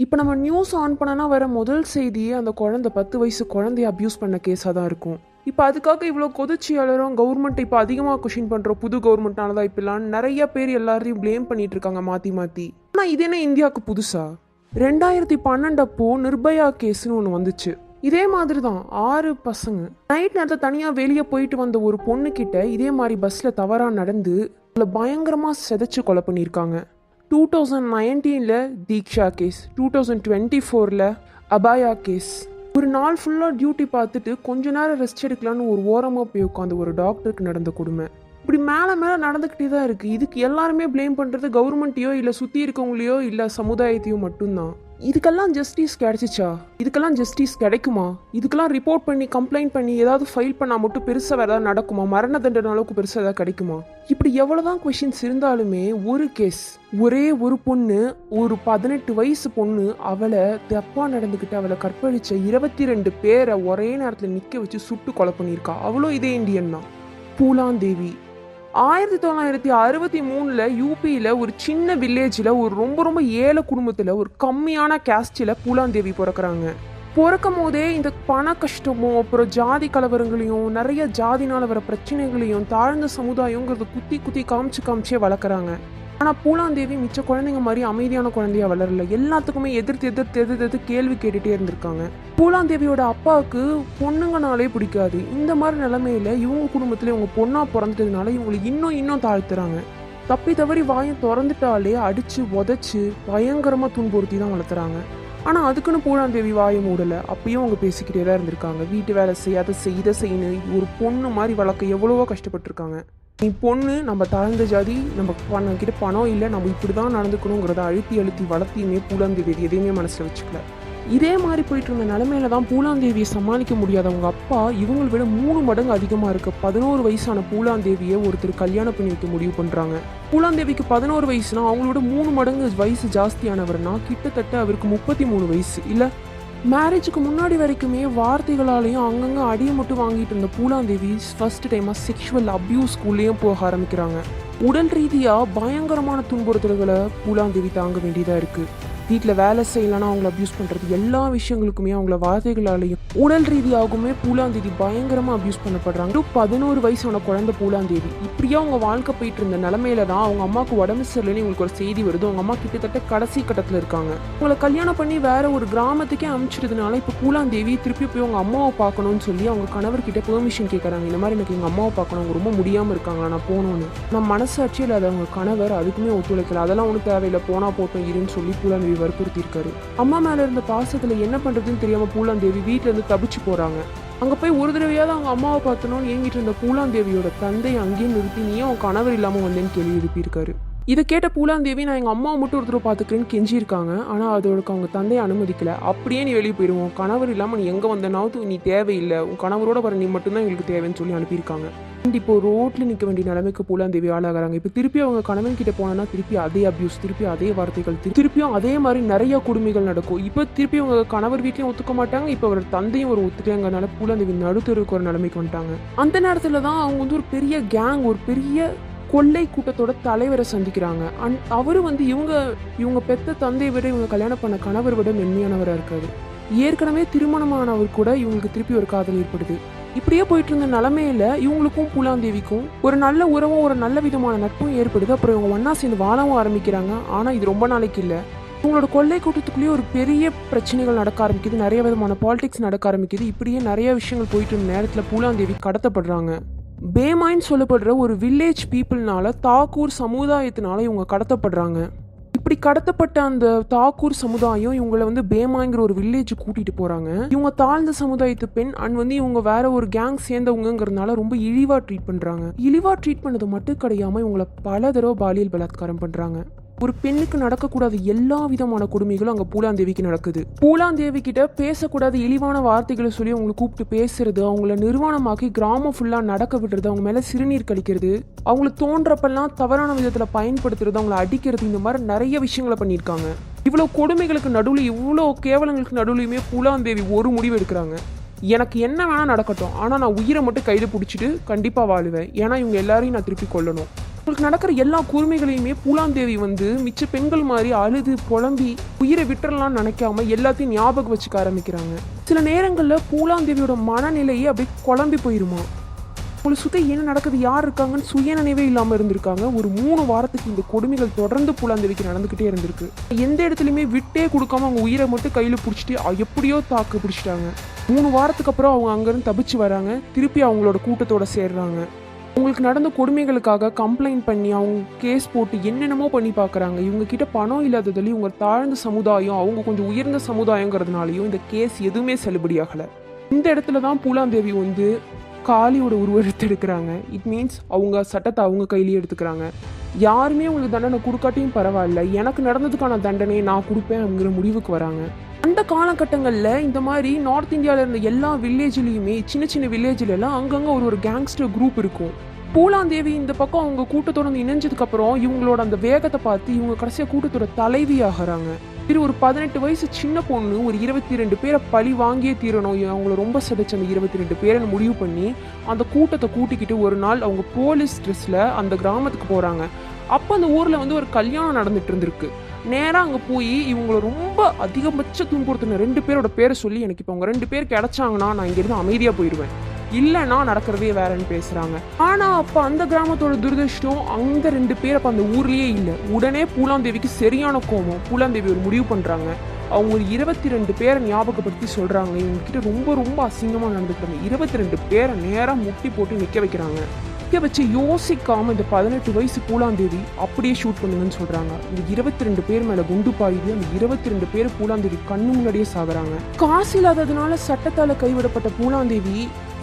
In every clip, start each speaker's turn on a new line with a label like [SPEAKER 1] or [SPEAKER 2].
[SPEAKER 1] இப்போ நம்ம news on பண்ணனா வர முதல் செய்தியே அந்த குழந்தை 10 வயசு குழந்தைய அப்யூஸ் பண்ண கேஸாக தான் இருக்கும். இப்போ அதுக்காக இவ்வளோ கொதிச்சியாளரும் கவர்மெண்ட் இப்போ அதிகமாக கொஷின் பண்ணுற புது கவர்மெண்ட்னால தான் இப்பெல்லாம் நிறைய பேர் எல்லாரையும் ப்ளேம் பண்ணிட்டு இருக்காங்க மாற்றி மாற்றி. ஆனால் இது என்ன இந்தியாவுக்கு புதுசா? 2012 அப்போ நிர்பயா கேஸ்னு ஒன்று வந்துச்சு. இதே மாதிரி தான் 6 பசங்க நைட் நேரத்தில் தனியாக வெளியே போயிட்டு வந்த ஒரு பொண்ணுக்கிட்ட இதே மாதிரி பஸ்ஸில் தவறாக நடந்து அதில் பயங்கரமாக செதைச்சு கொலை பண்ணியிருக்காங்க. 2019 தீக்ஷா கேஸ், 2024 அபாயா கேஸ். ஒரு நாள் ஃபுல்லாக டியூட்டி பார்த்துட்டு கொஞ்ச நேரம் ரெஸ்ட் எடுக்கலான்னு ஒரு ஓரமாக போய் உட்காந்து ஒரு டாக்டருக்கு நடந்த கொடுமை இப்படி மேலே மேலே நடந்துக்கிட்டே தான் இருக்குது. இதுக்கு எல்லாருமே ப்ளேம் பண்ணுறது கவர்மெண்ட்டையோ இல்லை சுற்றி இருக்கவங்களையோ இல்லை சமுதாயத்தையோ மட்டும்தான். இதுக்கெல்லாம் ஜஸ்டிஸ் கிடைச்சிச்சா? இதுக்கெல்லாம் ஜஸ்டிஸ் கிடைக்குமா? இதுக்கெல்லாம் ரிப்போர்ட் பண்ணி கம்ப்ளைண்ட் பண்ணி ஏதாவது ஃபைல் பண்ணால் மட்டும் பெருசாக வேறு ஏதாவது நடக்குமா? மரண தண்டனை அளவுக்கு பெருசாக ஏதாவது கிடைக்குமா? இப்படி எவ்வளோதான் கொஷின்ஸ் இருந்தாலுமே ஒரு கேஸ், ஒரே ஒரு பொண்ணு, ஒரு 18 வயசு பொண்ணு, அவளை தப்பாக நடந்துக்கிட்டு அவளை கற்பழிச்ச 22 பேரை ஒரே நேரத்தில் நிற்க வச்சு சுட்டு கொலை பண்ணியிருக்கா. அவ்வளோ இதே இந்தியன் தான். பூலாந்தேவி 1963 யூபியில் ஒரு சின்ன வில்லேஜில் ஒரு ரொம்ப ரொம்ப ஏழை குடும்பத்தில் ஒரு கம்மியான கேஸ்டில் பூலாந்தேவி பிறக்கிறாங்க. பிறக்கும் போதே இந்த பண கஷ்டமும் அப்புறம் ஜாதி கலவரங்களையும் நிறைய ஜாதினால் வர பிரச்சனைகளையும் தாழ்ந்த சமுதாயங்கிறத குத்தி குத்தி காமிச்சே வளர்க்குறாங்க. ஆனால் பூலாந்தேவி மிச்ச குழந்தைங்க மாதிரி அமைதியான குழந்தையா வளரல. எல்லாத்துக்குமே எதிர்த்து கேள்வி கேட்டுகிட்டே இருந்திருக்காங்க. பூலாந்தேவியோட அப்பாவுக்கு பொண்ணுங்கனாலே பிடிக்காது. இந்த மாதிரி நிலைமையில இவங்க குடும்பத்தில் இவங்க பொண்ணா பிறந்துட்டதுனால இவங்களை இன்னும் தாழ்த்துறாங்க. தப்பி தவறி வாயை திறந்துட்டாலே அடிச்சு உதச்சு பயங்கரமாக துன்புறுத்தி தான் வளர்த்துறாங்க. ஆனால் அதுக்குன்னு பூலாந்தேவி வாயை மூடலை. அப்பயும் அவங்க பேசிக்கிட்டே தான் இருந்திருக்காங்க. வீட்டு வேலை செய்ய, அதை செய், இதை செய்யணும். ஒரு பொண்ணு மாதிரி வளர்க்க எவ்வளவோ கஷ்டப்பட்டிருக்காங்க. நீ பொண்ணு, நம்ம தாழ்ந்த ஜாதி, நம்ம கிட்ட பணம் இல்லை, நம்ம இப்படி தான் நடந்துக்கணுங்கிறத அழுத்தி வளர்த்தியுமே பூலாந்தேவி எதையுமே மனசில் வச்சுக்கல. இதே மாதிரி போயிட்டு இருந்த நிலைமையில தான் பூலாந்தேவியை சமாளிக்க முடியாதவங்க அப்பா இவங்களை விட 3 மடங்கு அதிகமாக இருக்க 11 வயசான பூலாந்தேவியை ஒருத்தர் கல்யாணம் பண்ணி வைக்க முடிவு பண்ணுறாங்க. பூலாந்தேவிக்கு 11 வயசுனா அவங்களோட 3 மடங்கு வயசு ஜாஸ்தியானவர்னா கிட்டத்தட்ட அவருக்கு 33 வயசு. இல்லை, மேரேஜுக்கு முன்னாடி வரைக்குமே வார்த்தைகளாலையும் அங்கங்கே அடியை மட்டும் வாங்கிட்டு இருந்த பூலாந்தேவி ஃபர்ஸ்ட் டைமாக செக்ஷுவல் அப்யூஸ்குள்ளேயும் போக ஆரம்பிக்கிறாங்க. உடல் ரீதியாக பயங்கரமான துன்புறுத்தல்களை பூலாந்தேவி தாங்க வேண்டியதாக இருக்குது. வீட்டில் வேலை செய்யலைன்னா அவங்கள அப்யூஸ் பண்ணுறது, எல்லா விஷயங்களுக்குமே அவங்கள வார்த்தைகளாலையும் உடல் ரீதியாகவுமே பூலாந்தேவி பயங்கரமாக அப்யூஸ் பண்ணப்படுறாங்க. 11 வயசான குழந்தை பூலாந்தேவி இப்படியே அவங்க வாழ்க்கை போயிட்டு இருந்த நிலமையில தான் அவங்க அம்மாவுக்கு உடம்பு சரியில்லைன்னு இவங்களுக்கு ஒரு செய்தி வருது. அவங்க அம்மா கிட்டத்தட்ட கடைசி கட்டத்தில் இருக்காங்க. அவங்களை கல்யாணம் பண்ணி வேற ஒரு கிராமத்துக்கே அனுப்பிச்சிடுறதுனால இப்போ பூலாந்தேவி திருப்பி போய் அவங்க அம்மாவை பார்க்கணும்னு சொல்லி அவங்க கணவர்கிட்ட பெர்மிஷன் கேட்குறாங்க. இந்த மாதிரி எனக்கு எங்கள் அம்மாவை பார்க்கணும், அவங்க ரொம்ப முடியாமல் இருக்காங்களா, நான் போகணும்னு. நான் மனசாட்சியில் அதை அவங்க கணவர் அதுக்குமே ஒத்துழைக்கல. அதெல்லாம் ஒன்றும் தேவையில்லை, போனா போட்டோம் இருன்னு சொல்லி பூலாந்தேவி வற்புறுத்திருக்காரு. அம்மா மேல இருந்த பாசத்துல என்ன பண்றதுன்னு தெரியாம பூலாந்தேவி வீட்டுல இருந்து தப்பிச்சு போறாங்க. அங்க போய் ஒரு தடவையாவது அவங்க அம்மாவை பார்த்தணும்னு ஏங்கிட்டு இருந்த பூலாந்தேவியோட தந்தை அங்கேயே நிறுத்தி நீ உன் கணவர் இல்லாம வந்தேன்னு கேள்வி எழுப்பியிருக்காரு. இதை கேட்ட பூலாந்தேவி நான் எங்கள் அம்மாவை மட்டும் ஒருத்தர் பார்த்துக்கிறேன்னு கெஞ்சிருக்காங்க. ஆனால் அதோட அவங்க தந்தையை அனுமதிக்கல. அப்படியே நீ வெளியே போயிடுவோம், கணவர் இல்லாமல் நீ எங்கே வந்தனாவது நீ தேவையில்லை, உன் கணவரோட வர நீ மட்டும்தான் எங்களுக்கு தேவைன்னு சொல்லி அனுப்பியிருக்காங்க. இப்போ ரோட்ல நிற்க வேண்டிய நிலைமைக்கு பூலாந்தேவி ஆளாகிறாங்க. இப்போ திருப்பி அவங்க கணவன் கிட்ட போனா திருப்பி அதே அபியூஸ், திருப்பி அதே வார்த்தைகள், திருப்பியும் அதே மாதிரி நிறைய கொடுமைகள் நடக்கும். இப்போ திருப்பி அவங்க கணவர் வீட்லையும் ஒத்துக்க மாட்டாங்க. இப்போ அவர் தந்தையும் ஒரு ஒத்துக்கங்கனால பூலாந்தேவி நடுத்தருக்கு ஒரு நிலைமைக்கு வந்துட்டாங்க. அந்த நேரத்தில் தான் அவங்க ஒரு பெரிய கேங், ஒரு பெரிய கொள்ளை கூட்டத்தோட தலைவரை சந்திக்கிறாங்க. அவரு இவங்க பெத்த தந்தையை விட இவங்க கல்யாணம் பண்ண கணவர் விட மென்மையானவராக இருக்காரு. ஏற்கனவே திருமணமானவர் கூட இவங்களுக்கு திருப்பி ஒரு காதல் ஏற்படுது. இப்படியே போயிட்டு இருந்த நிலைமையில இவங்களுக்கும் பூலாந்தேவிக்கும் ஒரு நல்ல உறவும் ஒரு நல்ல விதமான நட்பும் ஏற்படுது. அப்புறம் இவங்க ஒன்னா சேர்ந்து வாழவும் ஆரம்பிக்கிறாங்க. ஆனா இது ரொம்ப நாளைக்கு இல்லை. இவங்களோட கொள்ளை கூட்டத்துக்குள்ளேயே ஒரு பெரிய பிரச்சனைகள் நடக்க ஆரம்பிக்குது. நிறைய விதமான பாலிடிக்ஸ் நடக்க ஆரம்பிக்குது. இப்படியே நிறைய விஷயங்கள் போயிட்டு இருந்த நேரத்தில் பூலாந்தேவி கடத்தப்படுறாங்க. பேமாயின்னு சொல்லப்படுற ஒரு வில்லேஜ் பீப்புள்னால, தாக்கூர் சமுதாயத்தினால இவங்க கடத்தப்படுறாங்க. இப்படி கடத்தப்பட்ட அந்த தாக்கூர் சமுதாயம் இவங்களை பேமாங்கிற ஒரு வில்லேஜ் கூட்டிட்டு போறாங்க. இவங்க தாழ்ந்த சமுதாயத்து பெண் இவங்க வேற ஒரு கேங் சேர்ந்தவங்கிறதுனால ரொம்ப இழிவா ட்ரீட் பண்றாங்க. இழிவா ட்ரீட் பண்ணது மட்டும் கிடையாம இவங்களை பல தடவை பாலியல் பலாத்காரம் பண்றாங்க. ஒரு பெண்ணுக்கு நடக்கக்கூடாத எல்லா விதமான கொடுமைகளும் அங்கே பூலாந்தேவிக்கு நடக்குது. பூலாந்தேவி கிட்ட பேசக்கூடாத இழிவான வார்த்தைகளை சொல்லி அவங்களை கூப்பிட்டு பேசுறது, அவங்கள நிர்வாணமாக்கி கிராமம் ஃபுல்லா நடக்க விடுறது, அவங்க மேல சிறுநீர் கழிக்கிறது, அவங்கள தோன்றப்பெல்லாம் தவறான விதத்துல பயன்படுத்துறது, அவங்கள அடிக்கிறது, இந்த மாதிரி நிறைய விஷயங்களை பண்ணியிருக்காங்க. இவ்வளவு கொடுமைகளுக்கு நடுவில், இவ்வளோ கேவலங்களுக்கு நடுவுலையுமே பூலாந்தேவி ஒரு முடிவு எடுக்கிறாங்க. எனக்கு என்ன வேணா நடக்கட்டும், ஆனால் நான் உயிரை மட்டும் கையில் பிடிச்சிட்டு கண்டிப்பாக வாழுவேன். ஏன்னா இவங்க எல்லாரையும் நான் திருப்பி கொல்லணும். உங்களுக்கு நடக்கிற எல்லா கொடுமைகளையுமே பூலாந்தேவி வந்து மிச்ச பெண்கள் மாதிரி அழுது புலம்பி உயிரை விட்டுறலாம்னு நினைக்காம எல்லாத்தையும் ஞாபகம் வச்சுக்க ஆரம்பிக்கிறாங்க. சில நேரங்களில் பூலாந்தேவியோட மனநிலையே அப்படியே குழம்பி போயிருமா. உங்களுக்கு சுத்த என்ன நடக்குது, யார் இருக்காங்கன்னு சுயநினைவே இல்லாமல் இருந்திருக்காங்க. ஒரு 3 வாரத்துக்கு இந்த கொடுமைகள் தொடர்ந்து பூலாந்தேவிக்கு நடந்துக்கிட்டே இருந்திருக்கு. எந்த இடத்துலையுமே விட்டே கொடுக்காம அவங்க உயிரை மட்டும் கையில் பிடிச்சிட்டு எப்படியோ தாக்கு பிடிச்சிட்டாங்க. 3 வாரத்துக்கு அப்புறம் அவங்க அங்கேருந்து தப்பிச்சு வராங்க. திருப்பி அவங்களோட கூட்டத்தோட சேர்றாங்க. உங்களுக்கு நடந்த கொடுமைகளுக்காக கம்ப்ளைண்ட் பண்ணி அவங்க கேஸ் போட்டு என்னென்னமோ பண்ணி பார்க்குறாங்க. இவங்க கிட்ட பணம் இல்லாததுலேயும் இவங்க தாழ்ந்த சமுதாயம், அவங்க கொஞ்சம் உயர்ந்த சமுதாயங்கிறதுனாலையும் இந்த கேஸ் எதுவுமே செல்லுபடியாகலை. இந்த இடத்துல தான் பூலாந்தேவி வந்து காளியோட உருவெடுத்து எடுக்கிறாங்க. இட் மீன்ஸ் அவங்க சட்டத்தை அவங்க கையிலேயே எடுத்துக்கிறாங்க. யாருமே உங்களுக்கு தண்டனை கொடுக்காட்டியும் பரவாயில்ல, எனக்கு நடந்ததுக்கான தண்டனையை நான் கொடுப்பேன் அப்படிங்கிற முடிவுக்கு வராங்க. அந்த காலகட்டங்களில் இந்த மாதிரி நார்த் இந்தியாவில் இருந்த எல்லா வில்லேஜ்லேயுமே சின்ன சின்ன வில்லேஜ்லாம் அங்கங்கே ஒரு கேங்ஸ்டர் குரூப் இருக்கும். பூலாந்தேவி இந்த பக்கம் அவங்க கூட்டத்தோட இணைஞ்சதுக்கப்புறம் இவங்களோட அந்த வேகத்தை பார்த்து இவங்க கடைசியாக கூட்டத்தோட தலைவி ஆகிறாங்க. இது ஒரு 18 வயசு சின்ன பொண்ணு ஒரு 22 பேரை பழி வாங்கியே தீரணும், அவங்கள ரொம்ப சிதைச்ச அந்த 22 பேரை முடிவு பண்ணி அந்த கூட்டத்தை கூட்டிக்கிட்டு ஒரு நாள் அவங்க போலீஸ் ட்ரெஸ்ல அந்த கிராமத்துக்கு போறாங்க. அப்போ அந்த ஊர்ல வந்து ஒரு கல்யாணம் நடந்துட்டு இருந்திருக்கு. நேராக அங்கே போய் இவங்களை ரொம்ப அதிகபட்ச துன்புறுத்தின 2 பேரோட பேரை சொல்லி, எனக்கு இப்போ அவங்க 2 பேர் கிடைச்சாங்கன்னா நான் இங்கேருந்து அமைதியாக போயிடுவேன், இல்லைன்னா நடக்கிறதே வேறன்னு பேசுகிறாங்க. ஆனால் அப்போ அந்த கிராமத்தோட துரதிருஷ்டம் அந்த 2 பேர் அப்போ அந்த ஊர்லேயே இல்லை. உடனே பூலாந்தேவிக்கு சரியான கோபம். பூலாந்தேவி ஒரு முடிவு பண்ணுறாங்க. அவங்க ஒரு 22 பேரை ஞாபகப்படுத்தி சொல்கிறாங்க, இவங்ககிட்ட ரொம்ப ரொம்ப அசிங்கமாக நடந்துக்கிறாங்க. 22 பேரை நேராக முட்டி போட்டு நிற்க வைக்கிறாங்க. வச்சு யோசிக்காம இந்த 18 வயசு பூலாந்தேவி அப்படியே ஷூட் பண்ணுங்கன்னு சொல்றாங்க. இந்த 22 பேர் மேல குண்டு பாயுது. அந்த 22 பேர் பூலாந்தேவி கண்ணு முன்னாடியே சாகுறாங்க. காசு இல்லாததுனால சட்டத்தால கைவிடப்பட்ட பூலாந்தேவி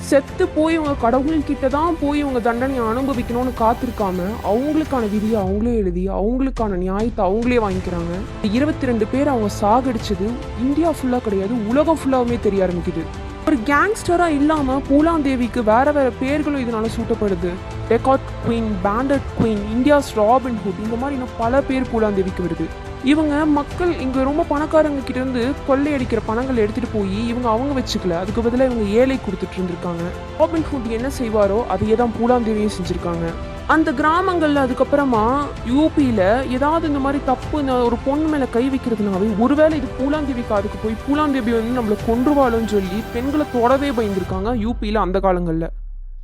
[SPEAKER 1] செத்து போய் இவங்க கடவுள்கிட்ட தான் போய் இவங்க தண்டனையை அனுபவிக்கணும்னு காத்திருக்காம அவங்களுக்கான விதியை அவங்களே எழுதி அவங்களுக்கான நியாயத்தை அவங்களே வாங்கிக்கிறாங்க. 22 பேர் அவங்க சாகடிச்சது இந்தியா ஃபுல்லா கிடையாது, உலகம் ஃபுல்லாவுமே தெரிய ஆரம்பிக்குது. ஒரு கேங்ஸ்டரா இல்லாம பூலாந்தேவிக்கு வேற வேற பேர்களும் இதனால சூட்டப்படுது. Record queen, bandit queen, India's Robin Hood, இந்த மாதிரி இன்னும் பல பேர் பூலாந்தேவிக்கு வருது. இவங்க மக்கள் இங்க ரொம்ப பணக்காரங்க கிட்ட இருந்து கொள்ளையடிக்கிற பணங்களை எடுத்துட்டு போய் இவங்க அவங்க வச்சுக்கல, அதுக்கு பதிலாக இவங்க ஏழை கொடுத்துட்டு இருந்திருக்காங்க. ராபின்ஹுட் என்ன செய்வாரோ அதையே தான் பூலாந்தேவியும் செஞ்சிருக்காங்க. அந்த கிராமங்கள்ல அதுக்கப்புறமா யூபியில ஏதாவது இந்த மாதிரி தப்பு ஒரு பொண்ணு மேல கை வைக்கிறதுனாவே ஒருவேளை இது பூலாந்தேவி காதுக்கு போய் பூலாந்தேவி வந்து நம்மளை கொன்றுவாளுன்னு சொல்லி பெண்களை தொடவே பயந்துருக்காங்க யூபியில அந்த காலங்கள்ல.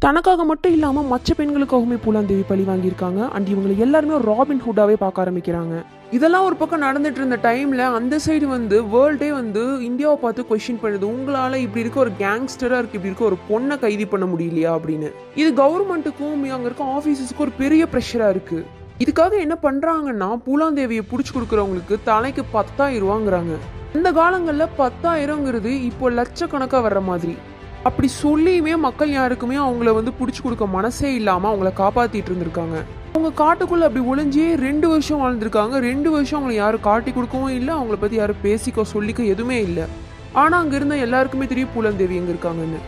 [SPEAKER 1] தனக்காக மட்டும் இல்லாம மற்ற பெண்களுக்காகவுமே பூலாந்தேவி பழி வாங்கியிருக்காங்க. அண்ட் இவங்களை எல்லாருமே ராபின்ஹுட்டாவே பார்க்க ஆரம்பிக்கிறாங்க. இதெல்லாம் ஒரு பக்கம் நடந்துட்டு இருந்த டைம்ல அந்த சைடு வந்து வேர்ல்டே வந்து இந்தியாவை பார்த்து கொஸ்டின் பண்ணுது, உங்களால இப்படி இருக்க ஒரு கேங்ஸ்டரா இருக்கு, இப்படி இருக்க ஒரு பொண்ணை கைது பண்ண முடியலையா அப்படின்னு. இது கவர்மெண்ட்டுக்கும் அங்க இருக்க ஆபீசஸ்க்கும் ஒரு பெரிய ப்ரெஷரா இருக்கு. இதுக்காக என்ன பண்றாங்கன்னா பூலாந்தேவியை புடிச்சு கொடுக்குறவங்களுக்கு தலைக்கு 10,000 ரூபாங்கிறாங்க. அந்த காலங்கள்ல 10,000ங்கிறது இப்போ லட்சக்கணக்கா வர்ற மாதிரி. அப்படி சொல்லியுமே மக்கள் யாருக்குமே அவங்கள வந்து பிடிச்சி கொடுக்க மனசே இல்லாம அவங்கள காப்பாத்திட்டு இருந்திருக்காங்க. அவங்க காட்டுக்குள்ள அப்படி ஒளிஞ்சே 2 வருஷம் வாழ்ந்திருக்காங்க. 2 வருஷம் அவங்களை யாரும் காட்டி கொடுக்கவும் இல்லை, அவங்கள பத்தி யாரும் பேசிக்க சொல்லிக்க எதுவுமே இல்லை. ஆனா அங்க இருந்த எல்லாருக்குமே தெரியும் பூலாந்தேவி எங்க இருக்காங்கன்னு.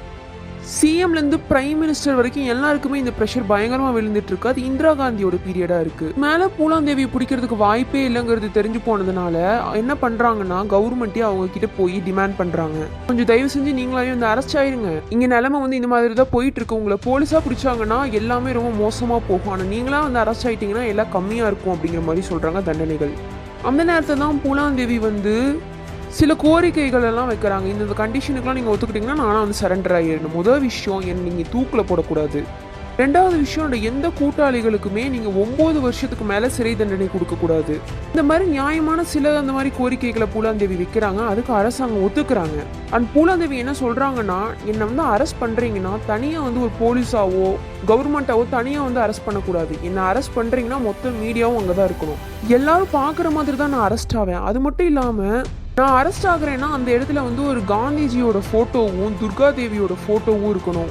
[SPEAKER 1] சிஎம்லேருந்து பிரைம் மினிஸ்டர் வரைக்கும் எல்லாருக்குமே இந்த ப்ரெஷர் பயங்கரமாக விழுந்துட்டு இருக்கு. அது இந்திரா காந்தியோட பீரியடாக இருக்கு. மேலே பூலாந்தேவியை பிடிக்கிறதுக்கு வாய்ப்பே இல்லைங்கிறது தெரிஞ்சு போனதுனால என்ன பண்ணுறாங்கன்னா கவர்மெண்ட்டே அவங்க கிட்ட போய் டிமாண்ட் பண்ணுறாங்க, கொஞ்சம் தயவு செஞ்சு நீங்களாவே வந்து அரெஸ்ட் ஆயிருங்க, இங்கே நிலைமை வந்து இந்த மாதிரி தான் போயிட்டு இருக்கு, உங்களை போலீஸாக பிடிச்சாங்கன்னா எல்லாமே ரொம்ப மோசமாக போகும், ஆனால் நீங்களா வந்து அரெஸ்ட் ஆயிட்டீங்கன்னா எல்லாம் கம்மியாக இருக்கும் அப்படிங்கிற மாதிரி சொல்கிறாங்க தண்டனைகள். அந்த நேரத்தில் தான் பூலாந்தேவி வந்து சில கோரிக்கைகள் எல்லாம் வைக்கிறாங்க. இந்த கண்டிஷனுக்குலாம் நீங்கள் ஒத்துக்கிட்டீங்கன்னா நானும் வந்து சரண்டர் ஆகிடணும். முதல் விஷயம் நீங்கள் தூக்கில் போடக்கூடாது. 2வது விஷயம், எந்த கூட்டாளிகளுக்குமே நீங்கள் 9 வருஷத்துக்கு மேலே சிறை தண்டனை கொடுக்கக்கூடாது. இந்த மாதிரி நியாயமான சில அந்த மாதிரி கோரிக்கைகளை பூலாந்தேவி வைக்கிறாங்க. அதுக்கு அரசாங்கம் ஒத்துக்கிறாங்க. அண்ட் பூலாந்தேவி என்ன சொல்கிறாங்கன்னா, என்னை வந்து அரெஸ்ட் பண்ணுறீங்கன்னா தனியாக வந்து ஒரு போலீஸாவோ கவர்மெண்ட்டாவோ தனியாக வந்து அரெஸ்ட் பண்ணக்கூடாது. என்னை அரெஸ்ட் பண்ணுறீங்கன்னா மொத்த மீடியாவும் அங்கே தான் இருக்கணும், எல்லாரும் பார்க்குற மாதிரி தான் நான் அரெஸ்ட் ஆவேன். அது மட்டும் இல்லாமல் நான் அரெஸ்ட் ஆகுறேன்னா அந்த இடத்துல வந்து ஒரு காந்திஜியோட ஃபோட்டோவும் துர்காதேவியோட ஃபோட்டோவும் இருக்கணும்.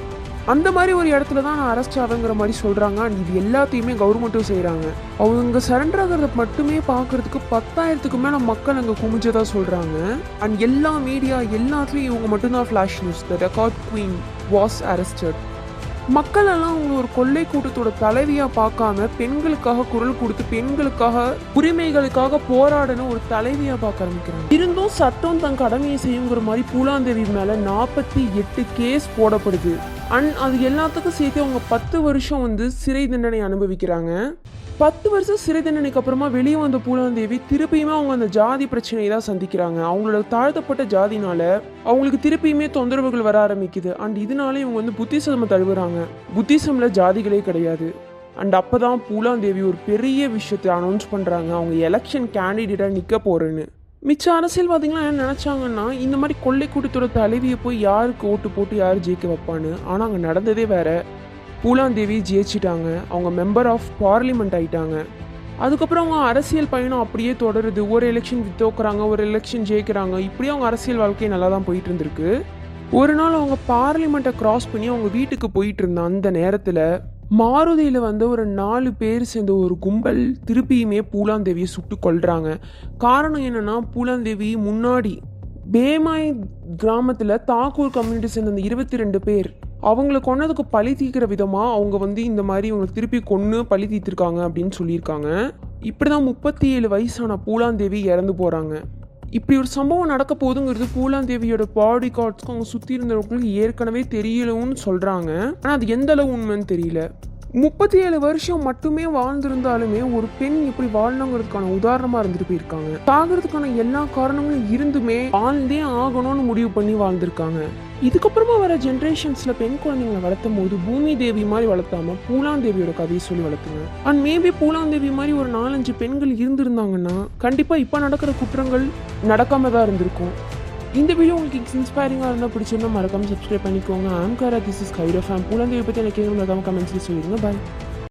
[SPEAKER 1] அந்த மாதிரி ஒரு இடத்துல தான் நான் அரெஸ்ட் ஆவேங்கிற மாதிரி சொல்கிறாங்க. அண்ட் இது எல்லாத்தையுமே கவர்மெண்ட்டும் செய்கிறாங்க. அவங்க சரண்டர் ஆகிறத மட்டுமே பார்க்கறதுக்கு 10,000க்கு மேலே மக்கள் அங்கே குமிஞ்சதா சொல்கிறாங்க. அண்ட் எல்லா மீடியா எல்லாத்துலேயும் இவங்க மட்டும்தான் flash news, the record queen was arrested. மக்கள் எல்லாம் அவங்க ஒரு கொள்ளை கூட்டத்தோட தலைவியாக பார்க்காம பெண்களுக்காக குரல் கொடுத்து பெண்களுக்காக உரிமைகளுக்காக போராடணும் ஒரு தலைவியாக பார்க்க ஆரம்பிக்கிறாங்க. இருந்தும் சட்டம் தன் கடமையை செய்யுங்கிற மாதிரி பூலாந்தேவி மேலே 48 கேஸ் போடப்படுது. அண்ட் அது எல்லாத்துக்கும் சேர்த்து அவங்க 10 வருஷம் வந்து சிறை தண்டனை அனுபவிக்கிறாங்க. 10 வருஷம் சிறை தண்டனைக்கு அப்புறமா வெளியே வந்த பூலாந்தேவி திருப்பியுமே அவங்க அந்த ஜாதி பிரச்சனையை தான் சந்திக்கிறாங்க. அவங்களோட தாழ்த்தப்பட்ட ஜாதினால அவங்களுக்கு திருப்பியுமே தொந்தரவுகள் வர ஆரம்பிக்குது. அண்ட் இதனால இவங்க வந்து புத்திசம தழுவுறாங்க. புத்திசம்ல ஜாதிகளே கிடையாது. அண்ட் அப்பதான் பூலாந்தேவி ஒரு பெரிய விஷயத்தை அனௌன்ஸ் பண்றாங்க. அவங்க எலெக்ஷன் கேண்டிடேட்டா நிக்க போறேன்னு. மிச்ச அரசியல்வாதிகளாம் என்ன நினைச்சாங்கன்னா, இந்த மாதிரி கொள்ளை கூட்டத்தோட தலைவியை போய் யாருக்கு ஓட்டு போட்டு யார் ஜெயிக்க வைப்பான்னு. ஆனா அங்க நடந்ததே வேற. பூலாந்தேவி ஜெயிச்சிட்டாங்க. அவங்க மெம்பர் ஆஃப் பார்லிமெண்ட் ஆயிட்டாங்க. அதுக்கப்புறம் அவங்க அரசியல் பயணம் அப்படியே தொடருது. ஒரு எலெக்ஷன் தோக்குறாங்க, ஒரு எலெக்ஷன் ஜெயிக்கிறாங்க. இப்படியே அவங்க அரசியல் வாழ்க்கை நல்லா தான் போயிட்டு இருந்திருக்கு. ஒரு நாள் அவங்க பார்லிமெண்ட்டை கிராஸ் பண்ணி அவங்க வீட்டுக்கு போயிட்டு இருந்த அந்த நேரத்தில் மாருதியில் வந்து ஒரு 4 பேர் சேர்ந்த ஒரு கும்பல் திருப்பியுமே பூலாந்தேவியை சுட்டு கொல்றாங்க. காரணம் என்னன்னா, பூலாந்தேவி முன்னாடி பேமாய் கிராமத்தில் தாக்கூர் கம்யூனிட்டி சேர்ந்த அந்த 22 பேர் அவங்கள கொன்னதுக்கு பழி தீர்க்கிற விதமாக அவங்க வந்து இந்த மாதிரி இவங்களை திருப்பி கொன்று பழி தீர்த்திருக்காங்க அப்படின்னு சொல்லியிருக்காங்க. இப்படிதான் 37 வயசான பூலாந்தேவி இறந்து போகிறாங்க. இப்படி ஒரு சம்பவம் நடக்க போகுதுங்கிறது பூலாந்தேவியோட பாடி கார்ட்ஸ்க்கும் அவங்க சுற்றி இருந்தவங்களுக்கு ஏற்கனவே தெரியலன்னு சொல்கிறாங்க. ஆனால் அது எந்த அளவு உண்மைன்னு தெரியல. 37 வருஷம் மட்டுமே வாழ்ந்திருந்தாலுமே ஒரு பெண் எப்படி வாழணுங்கிறதுக்கான உதாரணமாக இருந்துட்டு போயிருக்காங்க. சாகிறதுக்கான எல்லா காரணங்களும் இருந்துமே வாழ்ந்தே ஆகணும்னு முடிவு பண்ணி வாழ்ந்திருக்காங்க. இதுக்கப்புறமா வர ஜென்ரேஷன்ஸ்ல பெண் குழந்தைங்களை வளர்த்தும் போது பூமி தேவி மாதிரி வளர்த்தாம பூலாந்தேவியோட கதையை சொல்லி வளர்த்துங்க. அண்ட் மேபி பூலாந்தேவி மாதிரி ஒரு 4-5 பெண்கள் இருந்திருந்தாங்கன்னா கண்டிப்பா இப்ப நடக்கிற குற்றங்கள் நடக்காம தான் இருந்திருக்கும். இந்த வீடியோ உங்களுக்கு இன்ஸ்பைரிங்காக இருந்தால் பிடிச்சிருந்தா மறக்காம சப்ஸ்கிரைப் பண்ணிக்கோங்க. ஆம் காரா, this is Cairo fame. Phoolan Devi பற்றி எனக்கு மறக்காம கமெண்ட்ஸ்ல சொல்லிடுங்க. பாய்.